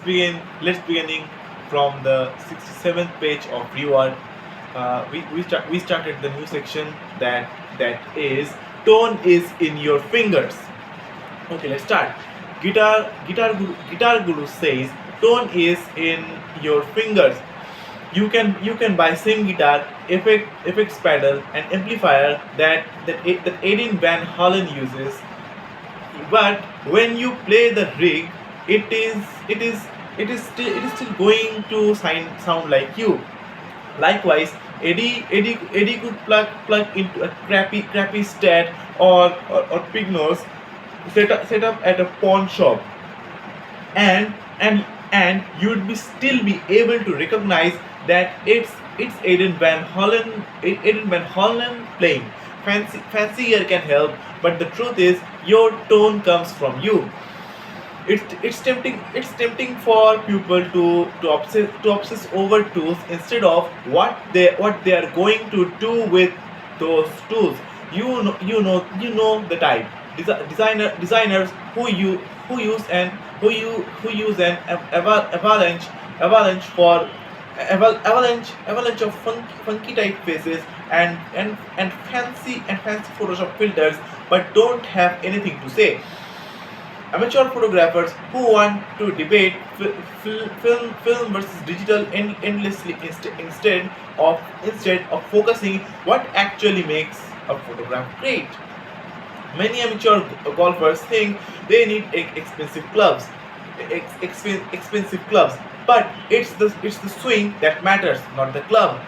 Let's beginning from the 67th page of reward. We started the new section that is tone is in your fingers. Okay, let's start. Guitar Guru says tone is in your fingers. You can buy same guitar, effects pedal, and amplifier that Aiden Van Halen uses, but when you play the rig, it is it is it is still going to sound like you. Likewise, Eddie could plug into a crappy stat or pig nose set up at a pawn shop, and and you'd be still be able to recognize that it's Aiden Van Hollen playing. Fancier can help, but the truth is your tone comes from you. It's tempting for people to obsess over tools instead of what they are going to do with those tools. You know the type. Designers who use an avalanche of funky typefaces and fancy Photoshop filters, but don't have anything to say. Amateur photographers who want to debate film versus digital endlessly instead of focusing what actually makes a photograph great. Many amateur golfers think they need expensive clubs, but it's the swing that matters, not the club.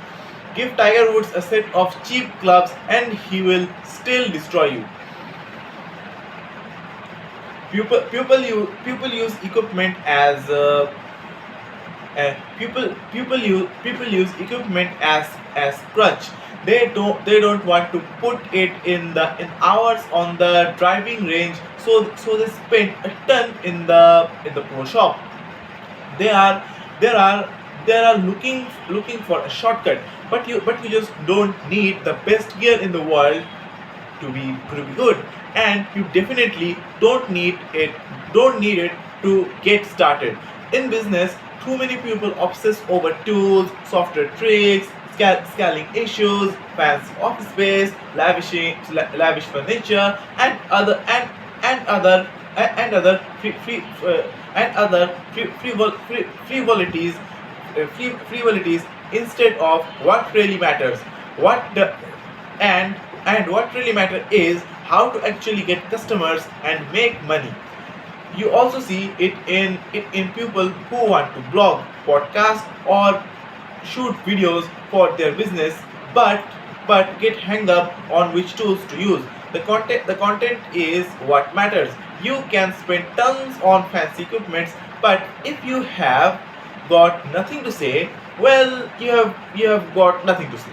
Give Tiger Woods a set of cheap clubs and he will still destroy you. People use equipment as people use equipment as crutch. They don't want to put it in hours on the driving range, so they spend a ton in the pro shop. They are they are they are looking for a shortcut, but you just don't need the best gear in the world to be good, and you definitely don't need it to get started. In business, too many people obsess over tools, software tricks, scaling issues, fancy office space, lavish furniture, and other frivolities, frivolities instead of what really matters. What the and what really matters is how to actually get customers and make money. You also see it in people who want to blog, podcast, or shoot videos for their business, but get hung up on which tools to use. The content is what matters. You can spend tons on fancy equipments, but if you have got nothing to say, well, you have got nothing to say.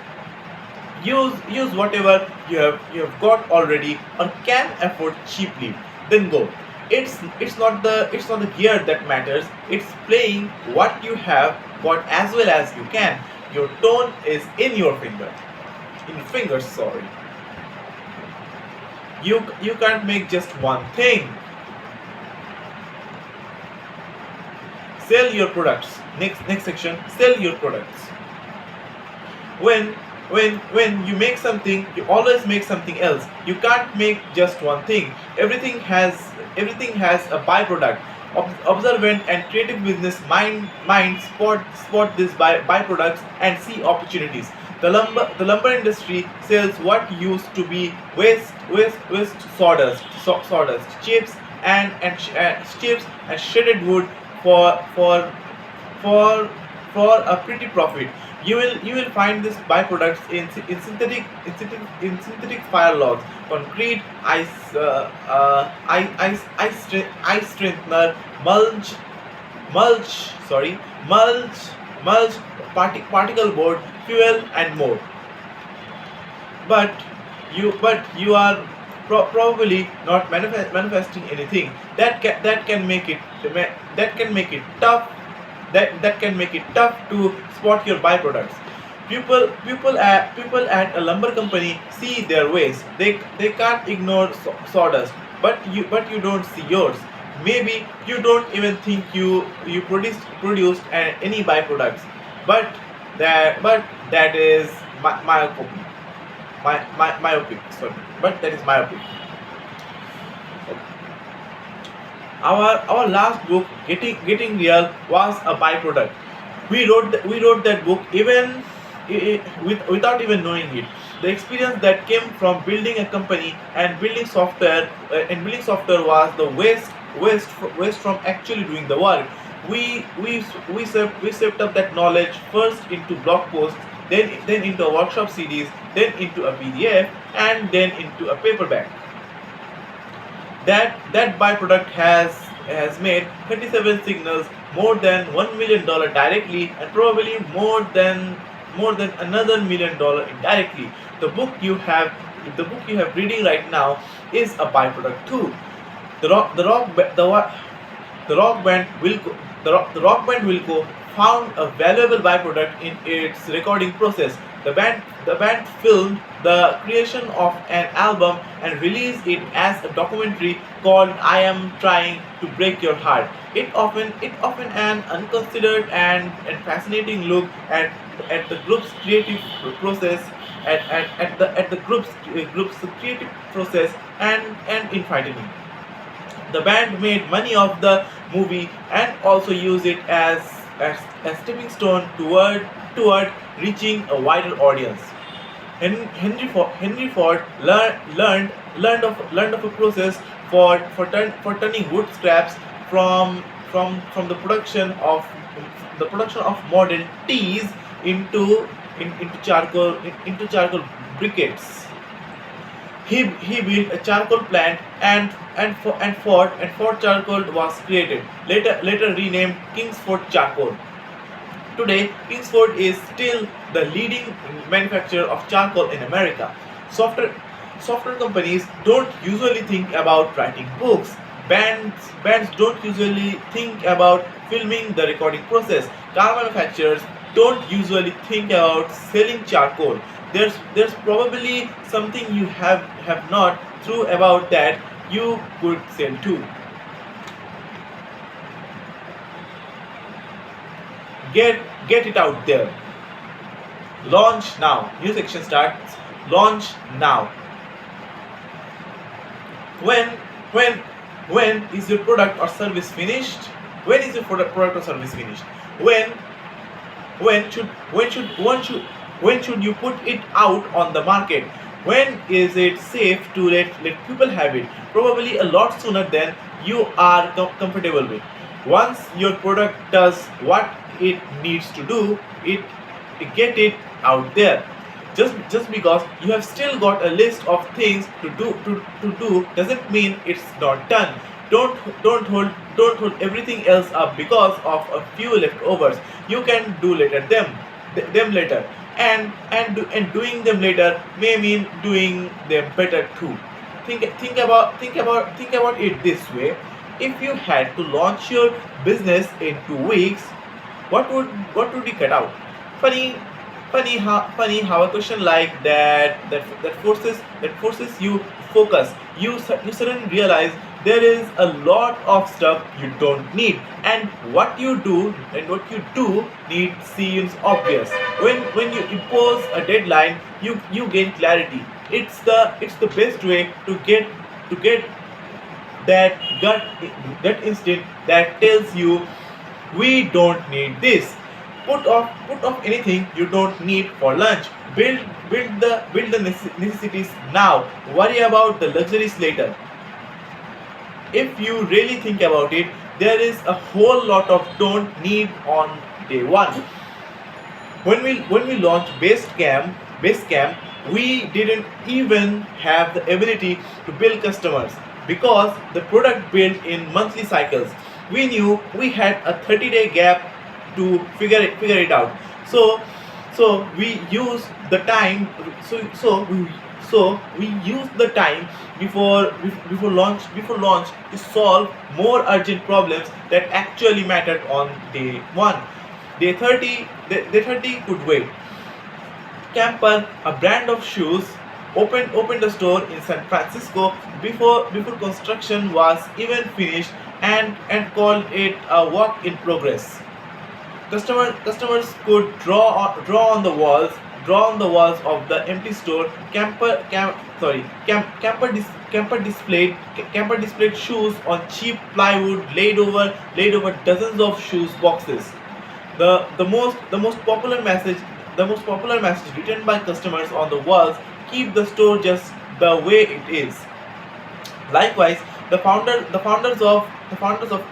Use whatever you have got already or can afford cheaply, then go. It's not the gear that matters, it's playing what you have got as well as you can. Your tone is in your fingers, sorry. You can't make just one thing. Sell your products. Next section, sell your products. When you make something, you always make something else. You can't make just one thing. Everything has a byproduct. Observant and creative business mind spot these byproducts and see opportunities. The lumber industry sells what used to be waste sawdust chips and shredded wood for for for a pretty profit. You will find these byproducts in synthetic fire logs, concrete, ice strengthener, mulch, mulch, mulch, particle board, fuel, and more. But you are probably not manifesting anything that can make it tough to spot your byproducts. People at a lumber company see their waste. They can't ignore sawdust, but you don't see yours. Maybe you don't even think you produced any byproducts, but that is myopic. Myopic. Sorry, but that is myopic. Our last book, Getting Real, was a byproduct. We wrote that book without even knowing it. The experience that came from building a company and building software was the waste from actually doing the work. We stepped up that knowledge first into blog posts, then into a workshop CDs, then into a PDF, and then into a paperback. That byproduct has made 37 signals more than $1 million directly, and probably more than another $1 million indirectly. The book you have reading right now is a byproduct too. The rock the rock ba- the rock band Wilco the rock band Wilco found a valuable byproduct in its recording process. The band filmed the creation of an album and released it as a documentary called "I Am Trying to Break Your Heart." It often an unconsidered and fascinating look at the group's creative process at the group's creative process and infighting. The band made money off the movie and also used it as a stepping stone toward reaching a wider audience. Henry Ford learned of a process for turning wood scraps from the production of Model Ts into charcoal briquettes. He built a charcoal plant and Ford Charcoal was created. Later renamed Kingsford Charcoal. Today, Kingsford is still the leading manufacturer of charcoal in America. Software Software companies don't usually think about writing books. Bands don't usually think about filming the recording process. Car manufacturers don't usually think about selling charcoal. There's probably something you have not true about that you could sell too. Get it out there. Launch now. New section starts. Launch now. When when when is your product or service finished? When is your product or service finished? When when should you put it out on the market? When is it safe to let people have it? Probably a lot sooner than you are comfortable with. Once your product does what it needs to do, it get it out there. Just because you have still got a list of things to do doesn't mean it's not done. Don't hold everything else up because of a few leftovers. You can do them later, and doing them later may mean doing them better too. Think about it this way. If you had to launch your business in 2 weeks, what would you cut out? Funny, funny how a question like that forces you focus. You suddenly realize there is a lot of stuff you don't need, and what you do need seems obvious. When you impose a deadline, you gain clarity. It's the best way to get that gut instinct that tells you we don't need this. Put off anything you don't need for lunch. Build the necessities now. Worry about the luxuries later. If you really think about it, there is a whole lot of don't need on day one. When we launched Basecamp, we didn't even have the ability to build customers because the product built in monthly cycles. We knew we had a 30-day gap to figure it out. So we used the time. So we used the time before launch to solve more urgent problems that actually mattered on day one. Day 30 could wait. Camper, a brand of shoes, opened a store in San Francisco before construction was even finished and called it a work in progress. Customers could draw on the walls of the empty store. Camper displayed shoes on cheap plywood laid over dozens of shoes boxes. The most popular message written by customers on the walls: keep the store just the way it is. Likewise, the founders of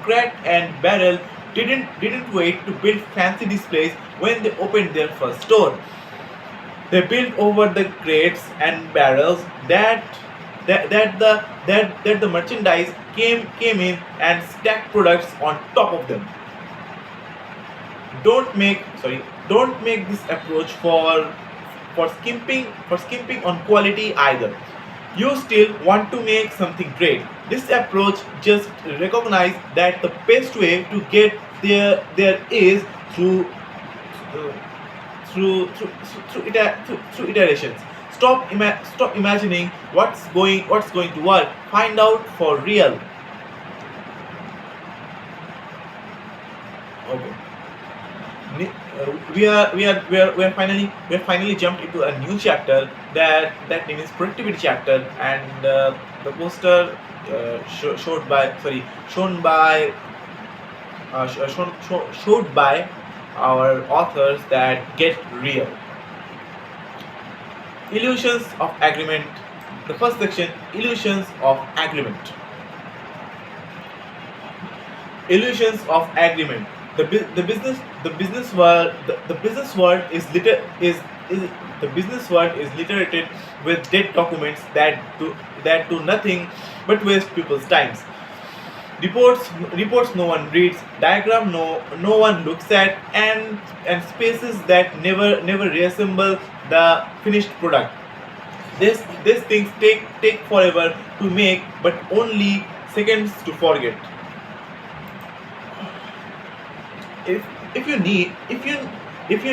Crate and Barrel didn't wait to build fancy displays when they opened their first store. They built over the crates and barrels that the merchandise came in and stacked products on top of them. Don't make this approach for skimping on quality either. You still want to make something great. This approach just recognize that the best way to get there is uh, through iterations. Stop imagining what's going to work. Find out for real. Okay. We are finally jumped into a new chapter. That name is productivity chapter, and the poster showed by our authors that get real. Illusions of agreement. The first section: illusions of agreement. Illusions of agreement. The business world is the business world is literated with dead documents that do nothing but waste people's times. Reports no one reads, diagram no one looks at, and spaces that never reassemble the finished product. These things take forever to make, but only seconds to forget. If you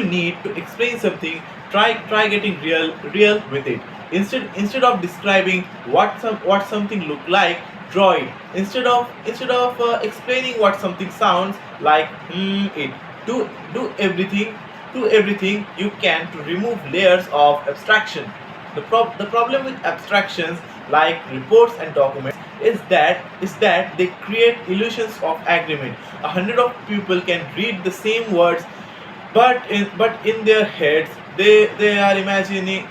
need to explain something, try getting real with it. Instead of describing what something look like, draw it. Instead of explaining what something sounds like, it do everything you can to remove layers of abstraction. The problem with abstractions like reports and documents is that they create illusions of agreement. A hundred of people can read the same words, but in their heads they are imagining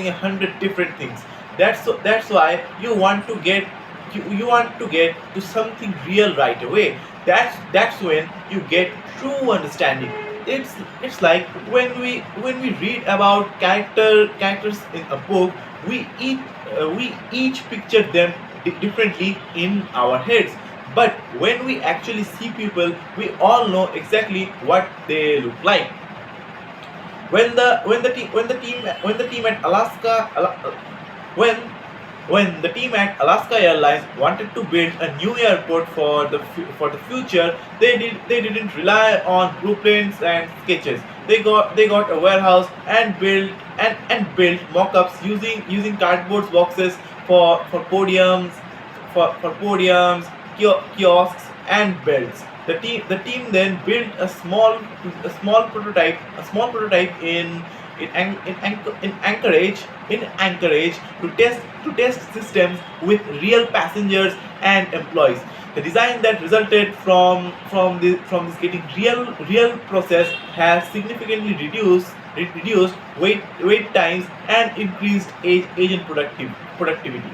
a hundred different things. That's why you want to get to something real right away. That's when you get true understanding. It's like when we read about characters in a book, we each picture them differently in our heads. But when we actually see people, we all know exactly what they look like. When the team at when the team at Alaska Airlines wanted to build a new airport for the future, they didn't rely on blueprints and sketches. They got a warehouse and built mock-ups using cardboard boxes for podiums, kiosks, and belts. The team then built a small prototype in Anchorage to test systems with real passengers and employees. The design that resulted from this getting real process has significantly reduced wait times and increased agent productivity.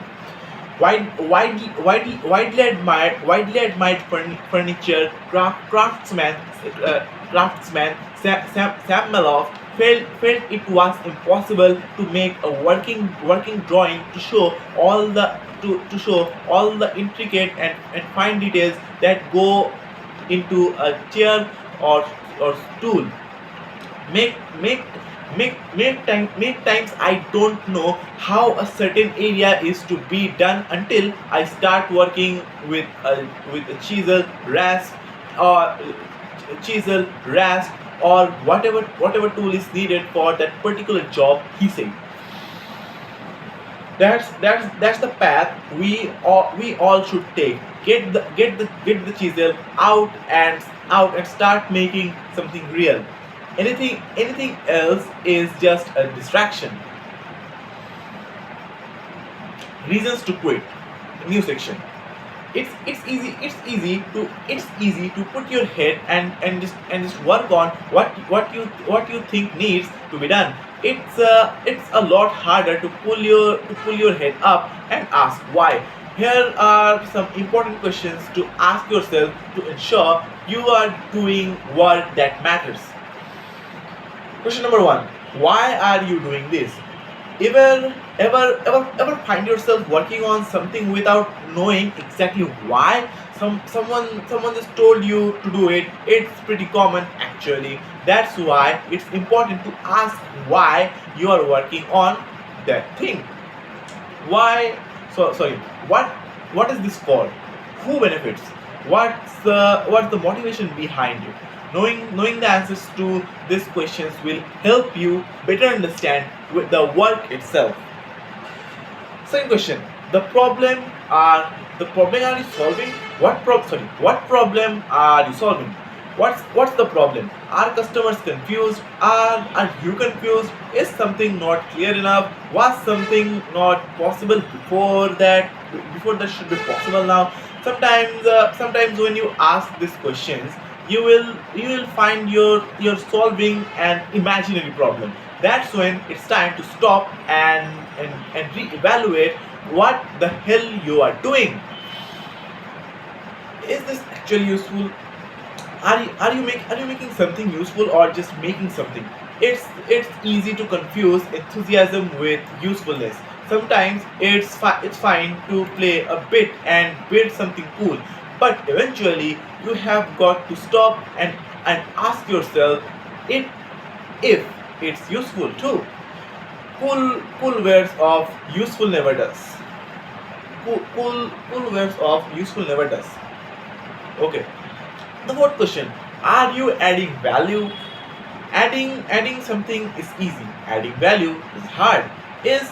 Widely admired furniture Sam Maloff felt it was impossible to make a working drawing to show all the intricate and fine details that go into a chair or stool. Make times I don't know how a certain area is to be done until I start working with a or rasp or whatever tool is needed for that particular job, he said. That's the path we all should take. Get the chisel out and start making something real. Anything else is just a distraction. Reasons to quit. New section. It's easy to put your head and just work on what you think needs to be done. It's a lot harder to pull your head up and ask why. Here are some important questions to ask yourself to ensure you are doing work that matters. Question number one: why are you doing this? Ever find yourself working on something without knowing exactly why? Someone just told you to do it. It's pretty common actually. That's why it's important to ask why you are working on that thing. Why? Sorry. What is this for? Who benefits? What's the motivation behind it? Knowing the answers to these questions will help you better understand the work itself. Second question: the problem are you solving? What problem are you solving? What's the problem? Are customers confused? Are you confused? Is something not clear enough? Was something not possible before that should be possible now? Sometimes when you ask these questions, you will find you're solving an imaginary problem. That's when it's time to stop and reevaluate what the hell you are doing. Is this actually useful? Are you making something useful or just making something? It's easy to confuse enthusiasm with usefulness. Sometimes it's fine to play a bit and build something cool, but eventually you have got to stop and ask yourself it if it's useful too. Cool words of useful never does. Cool words of useful never does. Okay. The fourth question: are you adding value? Adding something is easy. Adding value is hard. Is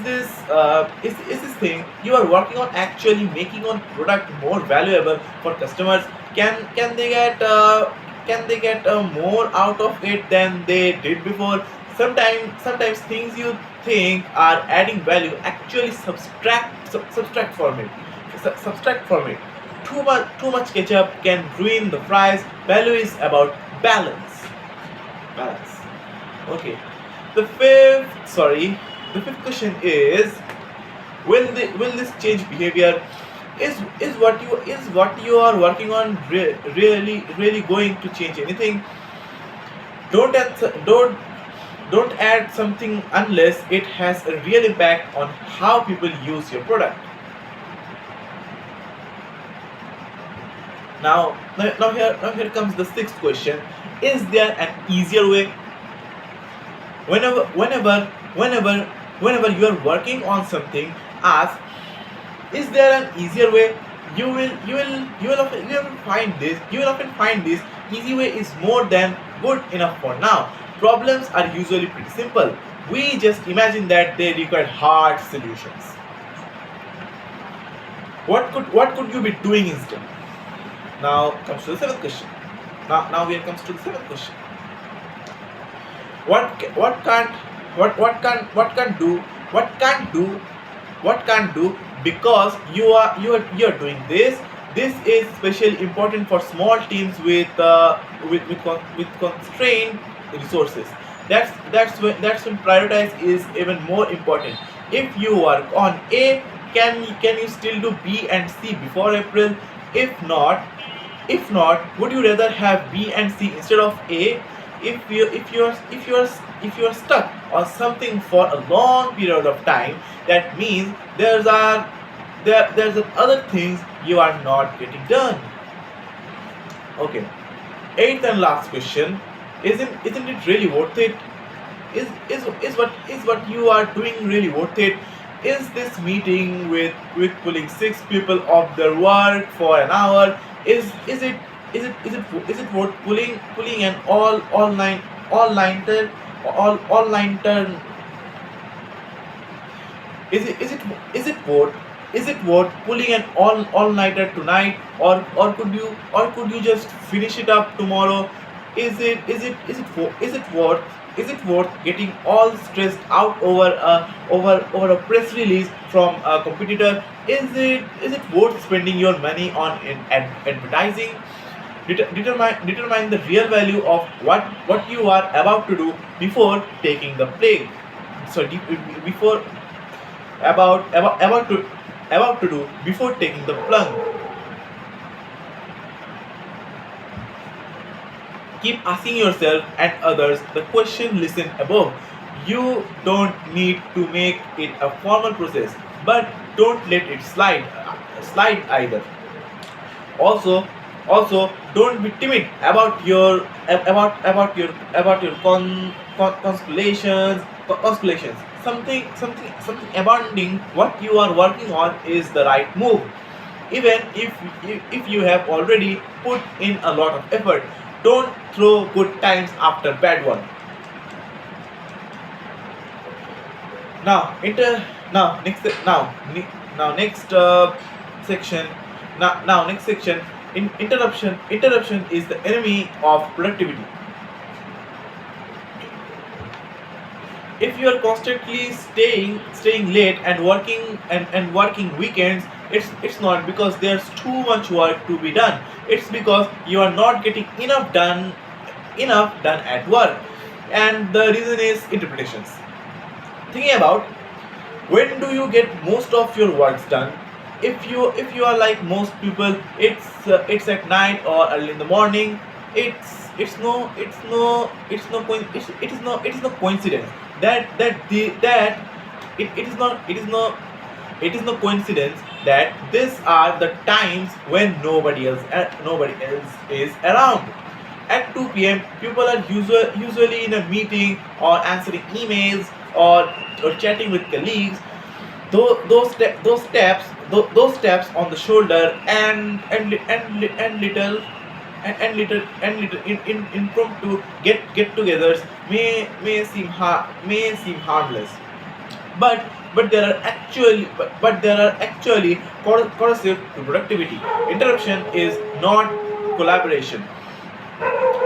this thing you are working on actually making on product more valuable for customers? Can they get more out of it than they did before? Sometimes things you think are adding value actually subtract from it. Too much ketchup can ruin the fries. Value is about balance. Okay. The fifth question is: will this change behavior? Is what you are working on really going to change anything? Don't add something unless it has a real impact on how people use your product. Now here comes the sixth question: is there an easier way? Whenever you are working on something, ask: is there an easier way? You will often find this easy way is more than good enough for now. Problems are usually pretty simple. We just imagine that they require hard solutions. What could you be doing instead? Now comes to the seventh question. Now here comes to the seventh question. What can't what can't do what can't do what can't do because you are doing this. This is especially important for small teams with constrained resources. That's when prioritize is even more important. If you work on A, can you still do B and C before April? If not, would you rather have B and C instead of A? If you're stuck on something for a long period of time, that means there's other things you are not getting done. Okay. Eighth and last question: isn't it really worth it? Is what you are doing really worth it? Is this meeting with pulling six people off their work for an hour? Is it worth pulling an all nighter Is it worth pulling an all nighter tonight, or could you just finish it up tomorrow? Is it worth getting all stressed out over a press release from a competitor? Is it worth spending your money on advertising? Determine the real value of what you are about to do before taking the play. So before about to do before taking the plunge. Keep asking yourself and others the question listed above. You don't need to make it a formal process, but don't let it slide either. Also also don't be timid about your constellations. Something abandoning what you are working on is the right move, even if you have already put in a lot of effort. Don't throw good times after bad one. Now inter now next now ne- now next section now next section. Interruption is the enemy of productivity. If you are constantly staying late and working weekends, it's not because there's too much work to be done. It's because you are not getting enough done at work. And the reason is interpretations. Thinking about, when do you get most of your works done? If you are like most people, it's at night or early in the morning. It is no coincidence that it is no coincidence that these are the times when nobody else is around. At 2 p.m., people are usually in a meeting or answering emails, or chatting with colleagues. Those steps on the shoulder and little impromptu get-togethers may seem harmless, but there are actually corrosive to productivity. Interruption is not collaboration;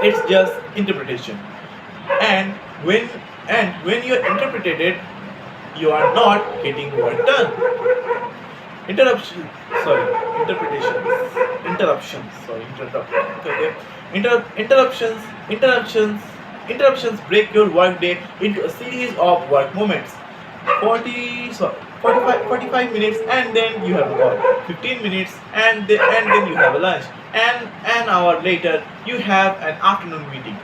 it's just interpretation. And when you interpreted it, you are not getting work done. Interruption, sorry, interruptions, sorry, interrupt. Okay. Interruptions break your workday into a series of work moments. 45 minutes, and then you have a call. 15 minutes, and then you have a lunch. And an hour later, you have an afternoon meeting.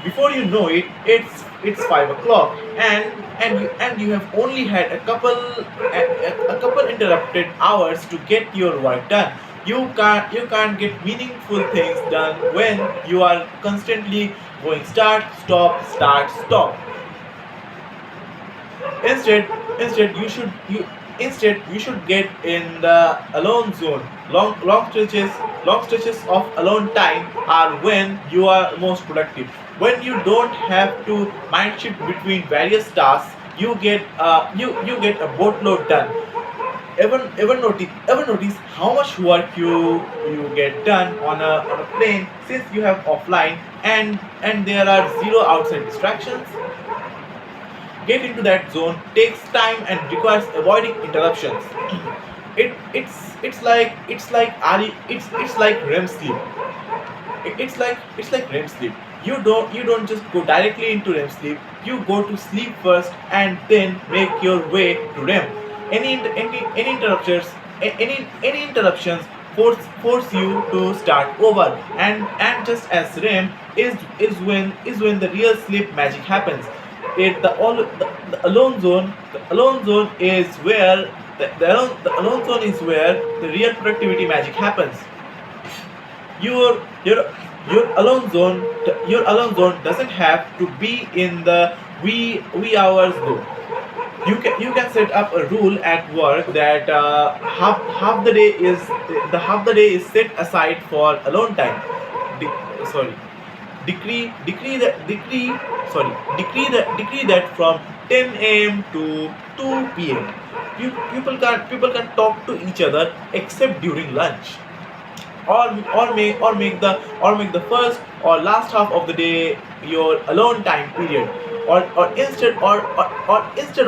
Before you know it, it's 5 o'clock, and you have only had a couple interrupted hours to get your work done. You can't get meaningful things done when you are constantly going start, stop. Instead you should get in the alone zone. Long stretches of alone time are when you are most productive. When you don't have to mind shift between various tasks, you get a boatload done. Ever notice how much work you get done on a plane, since you have offline, and there are zero outside distractions? Get into that zone takes time and requires avoiding interruptions. It's like REM sleep. It's like REM sleep. You don't just go directly into REM sleep. You go to sleep first and then make your way to REM. Any interruptions any interruptions force you to start over, and just as REM is when the real sleep magic happens. The alone zone is where the alone zone is where the real productivity magic happens. Your your your alone zone doesn't have to be in the wee hours though. You can set up a rule at work that half the day is set aside for alone time. Sorry, decree that from 10 a.m. to 2 p.m. People can talk to each other except during lunch, or make the first or last half of the day your alone time period, or instead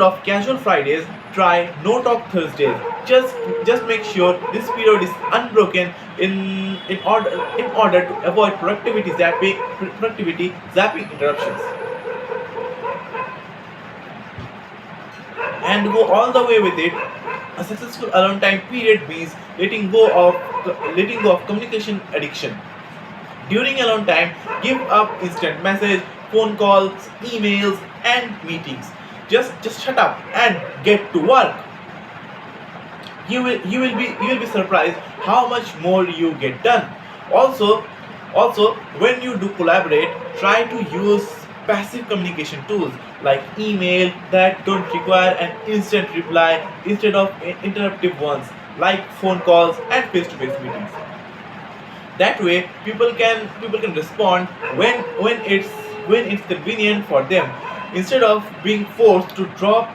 of casual Fridays, try no talk Thursdays. Just make sure this period is unbroken in order to avoid productivity zapping interruptions, and go all the way with it. A successful alone time period means letting go of communication addiction. During alone time, give up instant message, phone calls, emails, and meetings. Just shut up and get to work. You will be surprised how much more you get done. Also also when you do collaborate, try to use passive communication tools like email that don't require an instant reply instead of interruptive ones like phone calls and face-to-face meetings. That way people can respond when it's convenient for them, instead of being forced to drop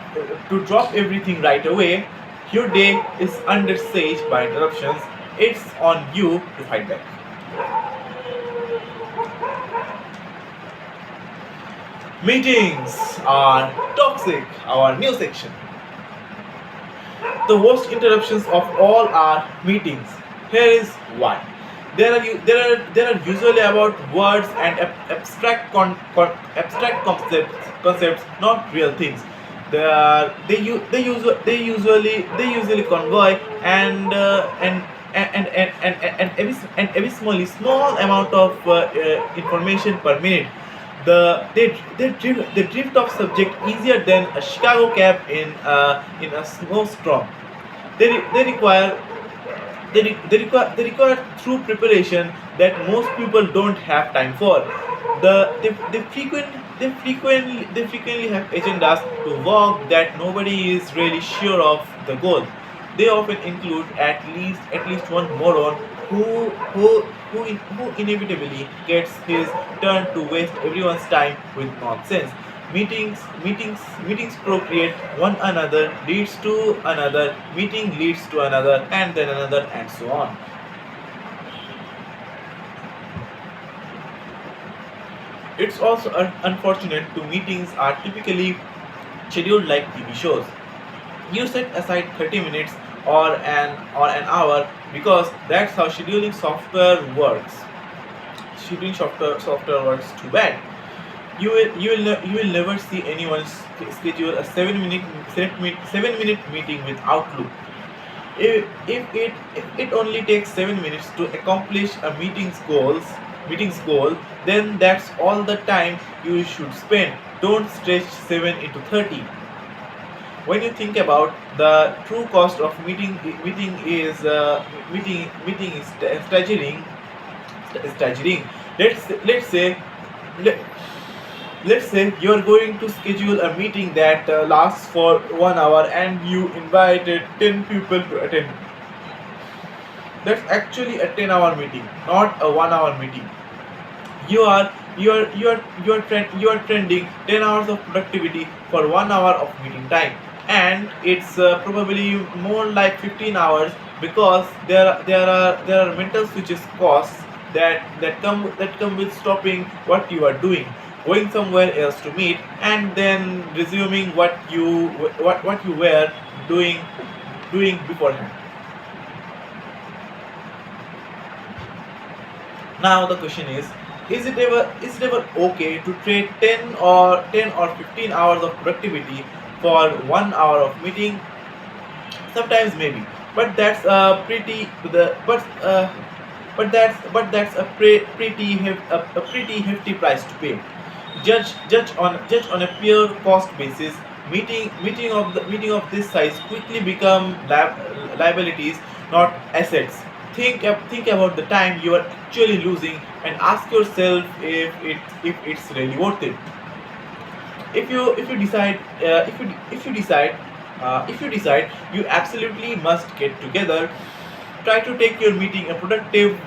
everything right away. Your day is under siege by interruptions. It's on you to fight back. Meetings are toxic. Our new section. The worst interruptions of all are meetings. Here is why. There are usually about words and abstract concepts, not real things. They usually convey and abysmally small amount of information per minute. They drift off subject easier than a Chicago cab in a snowstorm. They require through preparation that most people don't have time for. They frequently have agendas to walk that nobody is really sure of the goal. They often include at least one moron who inevitably gets his turn to waste everyone's time with nonsense. Meetings procreate one another, leads to another meeting, leads to another, and then another, and so on. It's also unfortunate to meetings are typically scheduled like TV shows. You set aside 30 minutes or an hour because that's how scheduling software works. Scheduling software works too bad. You will never see anyone schedule a 7-minute meeting with Outlook. If it only takes 7 minutes to accomplish a meeting's goal, then that's all the time you should spend. Don't stretch 7 into 30. When you think about the true cost of meeting is staggering. Let's say let, let's say you're going to schedule a meeting that lasts for 1 hour and you invited 10 people to attend. That's actually a 10-hour meeting, not a 1 hour meeting. You are trending 10 hours of productivity for 1 hour of meeting time, and it's probably more like 15 hours, because there are mental switches costs that come with stopping what you are doing, going somewhere else to meet, and then resuming what you were doing beforehand. Now the question is it ever okay to trade 10 or 15 hours of productivity for 1 hour of meeting? Sometimes maybe, but that's a pretty the but that's a pretty hefty price to pay. Judge on a pure cost basis. Meeting of this size quickly become liabilities, not assets. Think about the time you are actually losing, and ask yourself if it's really worth it. If you decide you absolutely must get together, try to take your meeting a productive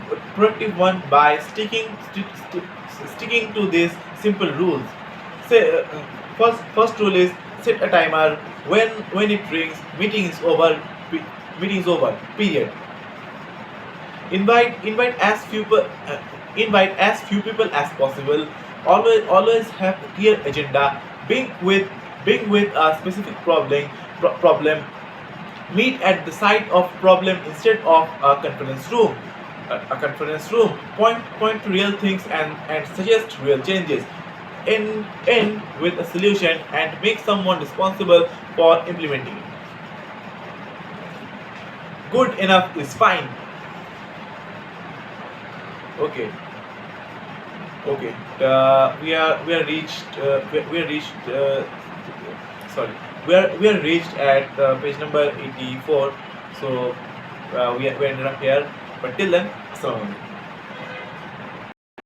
one by sticking to these simple rules. Say, first rule is set a timer. When it rings, meeting is over. Meeting is over. Period. Invite as few people as possible. Always have a clear agenda. Being with a specific problem. Meet at the site of problem instead of a conference room. A conference room. Point to real things and suggest real changes. End with a solution and make someone responsible for implementing it. Good enough is fine. Okay. Okay. We are reached. We are reached. Sorry. We are reached at page number 84. So we ended up here. But till then, assalamu alaikum.